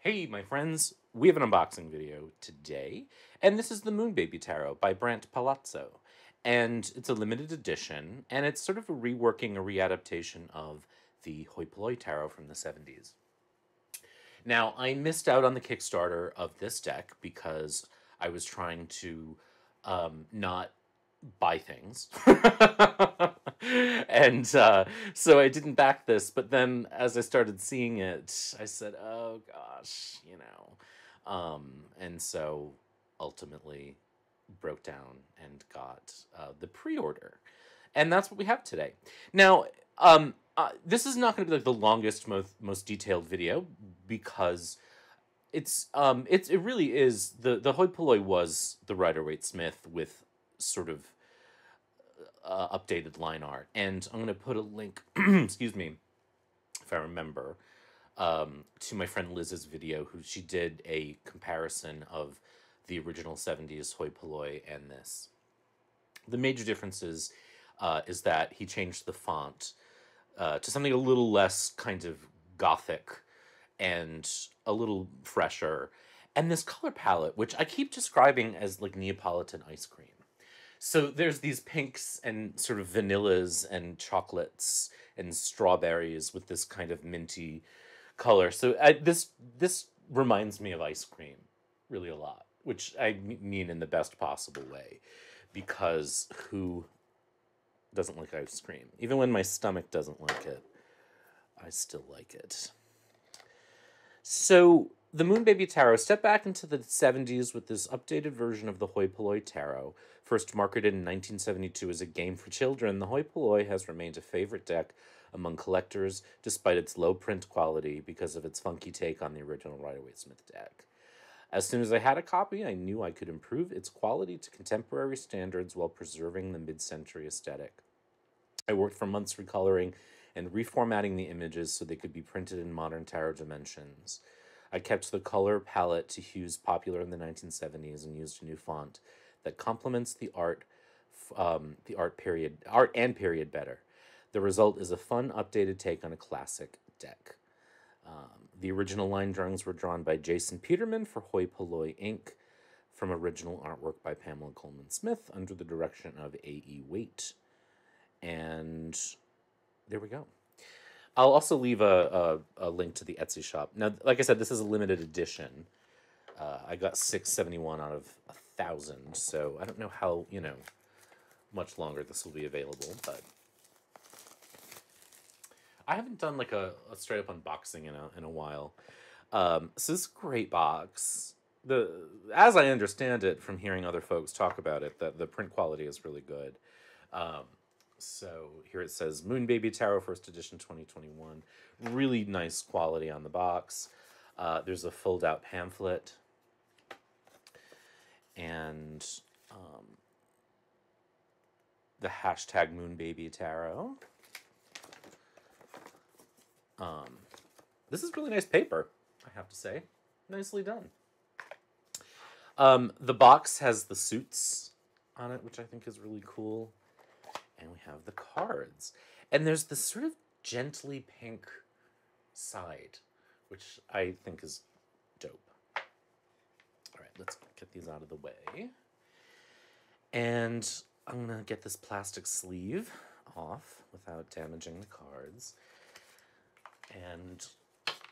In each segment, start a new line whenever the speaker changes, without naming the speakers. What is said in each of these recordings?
Hey, my friends, we have an unboxing video today, and this is the Moonbaby Tarot by Brant Palazzo. And it's a limited edition, and it's sort of a reworking, a readaptation of the Hoi Polloi Tarot from the 70s. Now, I missed out on the Kickstarter of this deck because I was trying to not buy things. and so I didn't back this, but then as I started seeing it, I said, oh gosh, and so ultimately broke down and got the pre-order. And that's what we have today. Now, this is not going to be like the longest, most detailed video because it really is the hoi polloi was the Rider-Waite Smith with sort of updated line art, and I'm going to put a link, excuse me, if I remember, to my friend Liz's video, who she did a comparison of the original 70s hoi polloi and this. The major differences is that he changed the font to something a little less kind of gothic and a little fresher. And this color palette, which I keep describing as like Neapolitan ice cream. So there's these pinks and sort of vanillas and chocolates and strawberries with this kind of minty color. So this reminds me of ice cream really a lot, which I mean in the best possible way, because who doesn't like ice cream? Even when my stomach doesn't like it, I still like it. So the Moonbaby Tarot stepped back into the 70s with this updated version of the Hoi Polloi Tarot. First marketed in 1972 as a game for children, the Hoi Polloi has remained a favorite deck among collectors despite its low print quality because of its funky take on the original Rider-Waite Smith deck. As soon as I had a copy, I knew I could improve its quality to contemporary standards while preserving the mid-century aesthetic. I worked for months recoloring and reformatting the images so they could be printed in modern tarot dimensions. I kept the color palette to hues popular in the 1970s and used a new font that complements the art and period better. The result is a fun, updated take on a classic deck. The original line drawings were drawn by Jason Peterman for Hoi Polloi Inc., from original artwork by Pamela Coleman Smith under the direction of A.E. Waite. And there we go. I'll also leave a link to the Etsy shop. Now, like I said, this is a limited edition. I got $6.71 out of 1,000, so I don't know how, much longer this will be available, but I haven't done like a straight up unboxing in a while. So this is a great box. As I understand it from hearing other folks talk about it, that the print quality is really good. So here it says Moonbaby Tarot First Edition 2021. Really nice quality on the box. There's a fold out pamphlet. And the hashtag Moonbaby Tarot. This is really nice paper, I have to say. Nicely done. The box has the suits on it, which I think is really cool. And we have the cards. And there's this sort of gently pink side, which I think is dope. All right, let's get these out of the way. And I'm going to get this plastic sleeve off without damaging the cards. And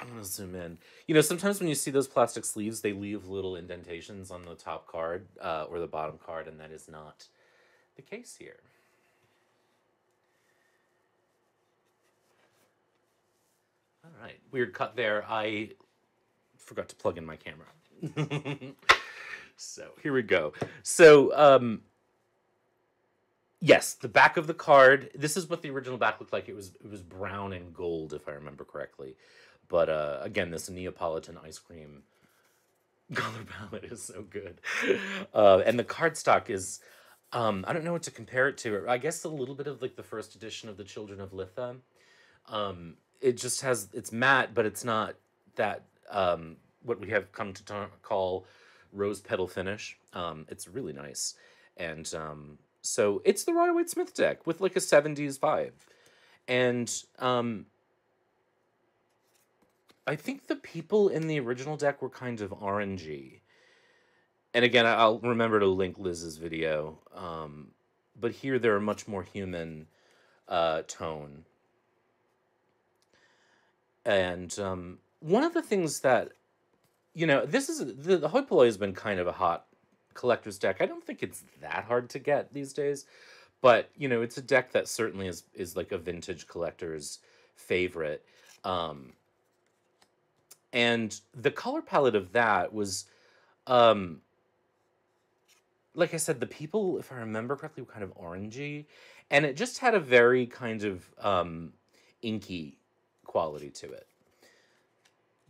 I'm going to zoom in. Sometimes when you see those plastic sleeves, they leave little indentations on the top card or the bottom card, and that is not the case here. All right, weird cut there. I forgot to plug in my camera. So here we go. So, yes, the back of the card. This is what the original back looked like. It was brown and gold, if I remember correctly. But again, this Neapolitan ice cream color palette is so good. And the cardstock is, I don't know what to compare it to. I guess a little bit of like the first edition of the Children of Litha. It just has, it's matte, but it's not that, what we have come to call rose petal finish. It's really nice. And so it's the Rider-Waite Smith deck with like a 70s vibe. And I think the people in the original deck were kind of orangey. And again, I'll remember to link Liz's video. But here they're a much more human tone. And one of the things that, this is the Hoi Polloi has been kind of a hot collector's deck. I don't think it's that hard to get these days, but it's a deck that certainly is like a vintage collector's favorite. And the color palette of that was, um, like I said, the people, if I remember correctly, were kind of orangey, and it just had a very kind of inky quality to it.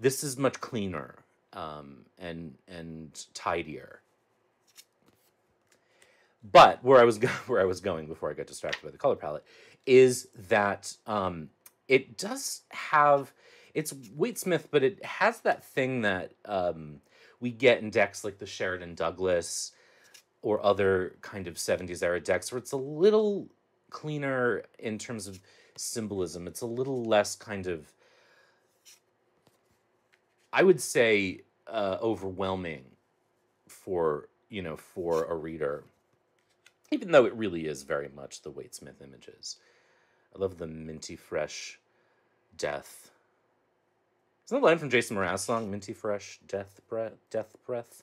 This is much cleaner and tidier. But where I was going before I got distracted by the color palette is that it does have, it's Waite-Smith, but it has that thing that we get in decks like the Sheridan Douglas or other kind of 70s era decks where it's a little cleaner in terms of symbolism. It's a little less kind of, I would say, overwhelming for a reader, even though it really is very much the Waite-Smith images. I love the minty fresh death. Isn't that a line from Jason Mraz's song, Minty Fresh Death Breath?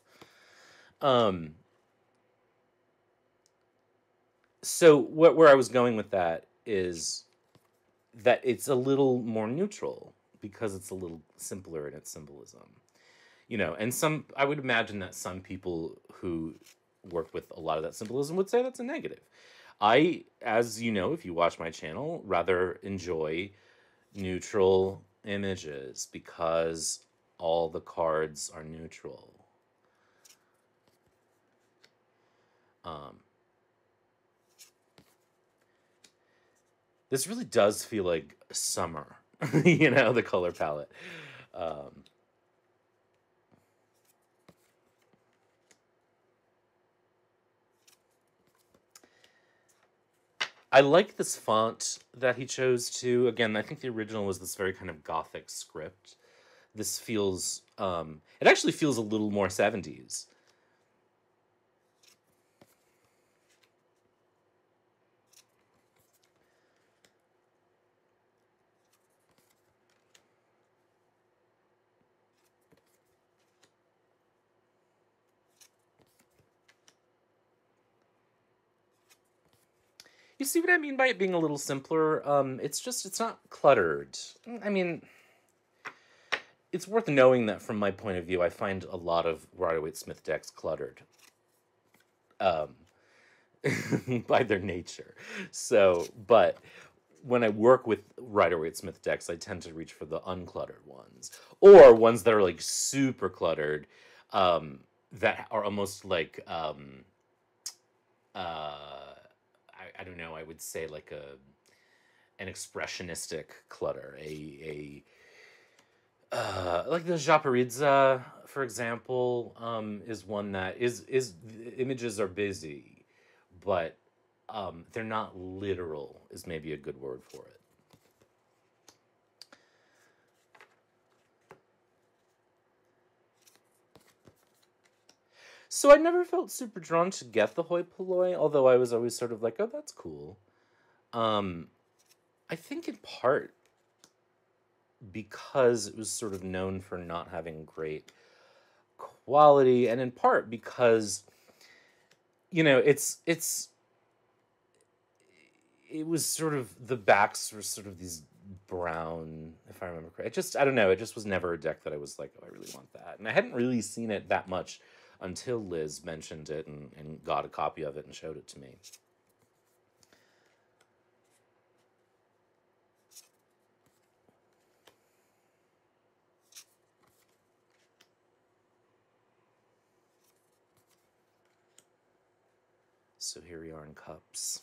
So where I was going with that is that it's a little more neutral because it's a little simpler in its symbolism. And I would imagine that some people who work with a lot of that symbolism would say that's a negative. I, as you know, if you watch my channel, rather enjoy neutral images because all the cards are neutral. This really does feel like summer, the color palette. I like this font that he chose to. Again, I think the original was this very kind of gothic script. This feels, it actually feels a little more 70s. You see what I mean by it being a little simpler? It's not cluttered. I mean, it's worth knowing that from my point of view, I find a lot of Rider-Waite-Smith decks cluttered. By their nature. So, but when I work with Rider-Waite-Smith decks, I tend to reach for the uncluttered ones. Or ones that are like super cluttered, that are almost like, I don't know, I would say like an expressionistic clutter, like the Japaridza, for example, is one that is the images are busy, but they're not literal, is maybe a good word for it. So I never felt super drawn to get the Hoi Polloi, although I was always sort of like, oh, that's cool. I think in part because it was sort of known for not having great quality, and in part because, it was sort of, the backs were sort of these brown, if I remember correctly. I don't know, it just was never a deck that I was like, oh, I really want that. And I hadn't really seen it that much until Liz mentioned it and got a copy of it and showed it to me. So here we are in cups.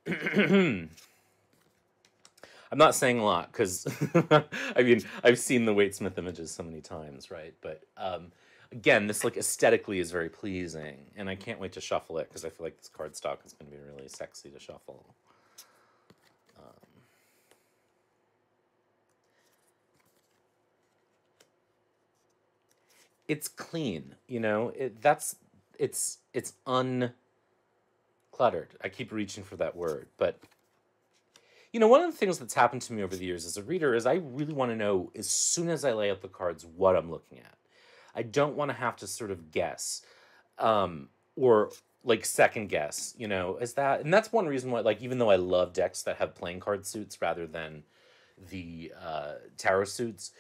I'm not saying a lot because I mean I've seen the Waitsmith images so many times, right? But again, this like aesthetically is very pleasing, and I can't wait to shuffle it because I feel like this cardstock is going to be really sexy to shuffle. It's clean, you know. It's uncluttered. I keep reaching for that word, but you know, one of the things that's happened to me over the years as a reader is I really want to know as soon as I lay out the cards what I'm looking at. I don't want to have to sort of guess, or like second guess. You know, is that and that's one reason why, like, even though I love decks that have playing card suits rather than the tarot suits,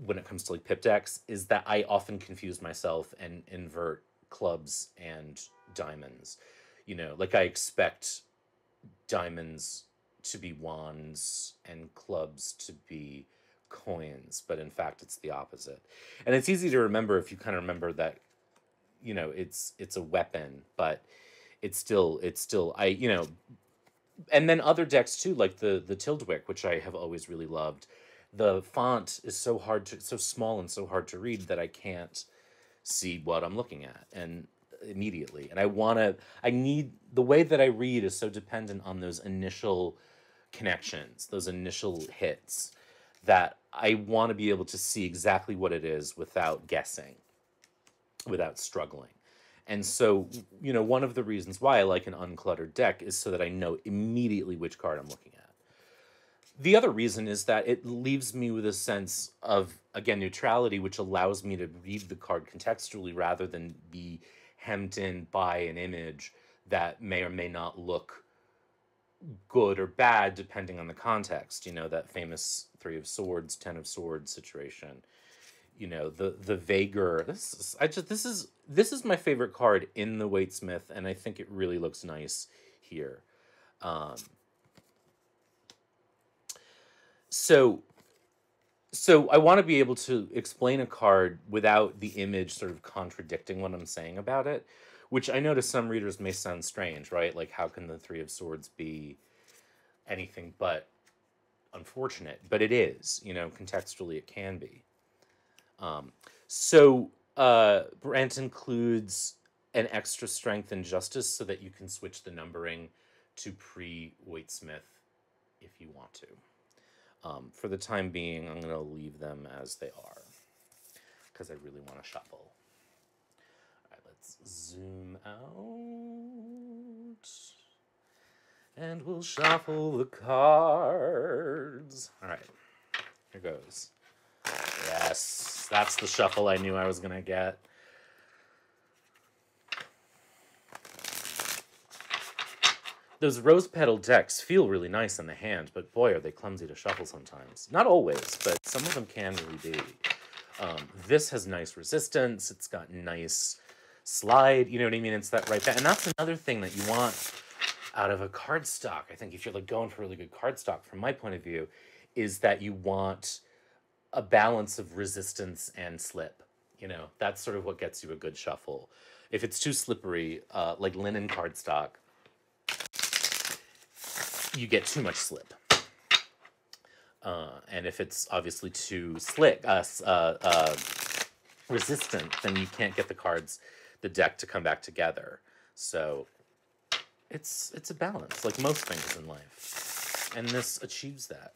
when it comes to like pip decks, is that I often confuse myself and invert clubs and diamonds. You know, like I expect diamonds to be wands and clubs to be coins, but in fact it's the opposite. And it's easy to remember if you kind of remember that, you know, it's a weapon, but it's still I, you know, and then other decks too, like the Tildwick, which I have always really loved. The font is so small and so hard to read that I can't see what I'm looking at and immediately. And I need the way that I read is so dependent on those initial connections, those initial hits, that I want to be able to see exactly what it is without guessing, without struggling. And so, you know, one of the reasons why I like an uncluttered deck is so that I know immediately which card I'm looking at. The other reason is that it leaves me with a sense of, again, neutrality, which allows me to read the card contextually rather than be hemmed in by an image that may or may not look good or bad depending on the context. You know, that famous Three of Swords, Ten of Swords situation. You know, the Vagar. This is my favorite card in the Waitsmith, and I think it really looks nice here. Um, so so I want to be able to explain a card without the image sort of contradicting what I'm saying about it, which I know to some readers may sound strange, right? Like, how can the Three of Swords be anything but unfortunate? But it is, you know, contextually it can be. Um, so Brant includes an extra strength and justice so that you can switch the numbering to pre-Waitsmith if you want to. For the time being, I'm going to leave them as they are because I really want to shuffle. All right, let's zoom out. And we'll shuffle the cards. All right, here goes. Yes, that's the shuffle I knew I was going to get. Those rose petal decks feel really nice in the hand, but boy, are they clumsy to shuffle sometimes. Not always, but some of them can really be. This has nice resistance. It's got nice slide. You know what I mean? It's that right back. And that's another thing that you want out of a cardstock. I think if you're like going for really good cardstock, from my point of view, is that you want a balance of resistance and slip. You know, that's sort of what gets you a good shuffle. If it's too slippery, like linen cardstock, you get too much slip. And if it's obviously too resistant, then you can't get the deck to come back together. So it's a balance, like most things in life. And this achieves that.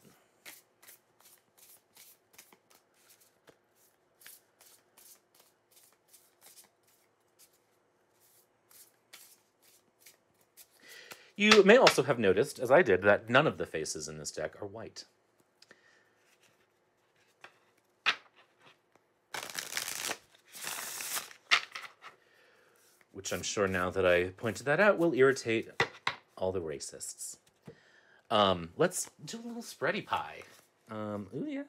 You may also have noticed, as I did, that none of the faces in this deck are white. Which I'm sure, now that I pointed that out, will irritate all the racists. Let's do a little spready pie. Ooh, yeah.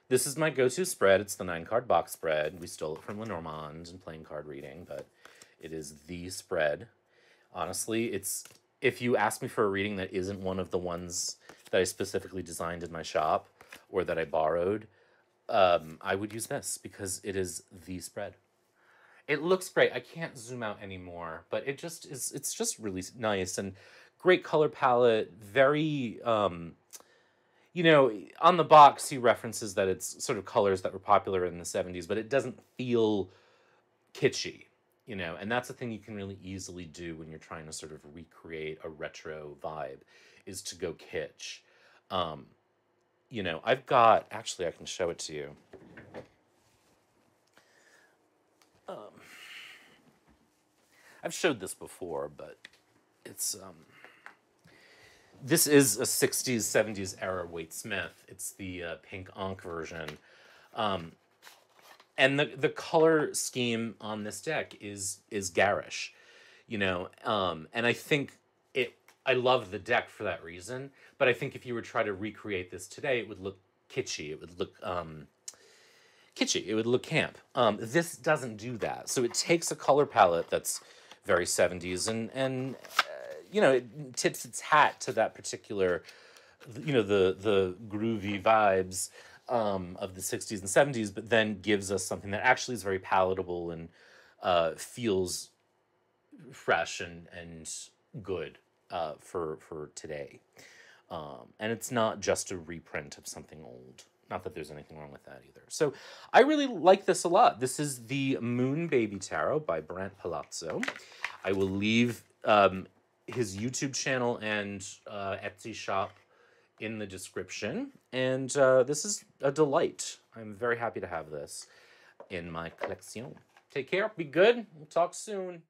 This is my go-to spread. It's the 9-card box spread. We stole it from Lenormand and playing card reading, but it is the spread. Honestly, it's, if you ask me for a reading that isn't one of the ones that I specifically designed in my shop or that I borrowed, I would use this because it is the spread. It looks great. I can't zoom out anymore, but it just is, it's just really nice and great color palette. Very, you know, on the box he references that it's sort of colors that were popular in the 70s, but it doesn't feel kitschy, you know, and that's a thing you can really easily do when you're trying to sort of recreate a retro vibe, is to go kitsch. Um, you know, I've got, actually, I can show it to you. I've showed this before, but it's this is a 60s 70s era Wade Smith. It's the pink Ankh version. And the color scheme on this deck is garish, you know. And I think it, I love the deck for that reason, but I think if you were trying to recreate this today, it would look kitschy. It would look kitschy. It would look camp. This doesn't do that. So it takes a color palette that's very 70s and you know, it tips its hat to that particular, you know, the groovy vibes of the 60s and 70s, but then gives us something that actually is very palatable and feels fresh and good for today. And it's not just a reprint of something old. Not that there's anything wrong with that either. So I really like this a lot. This is the Moon Baby Tarot by Brant Palazzo. I will leave his YouTube channel and Etsy shop in the description. And this is a delight. I'm very happy to have this in my collection. Take care. Be good. We'll talk soon.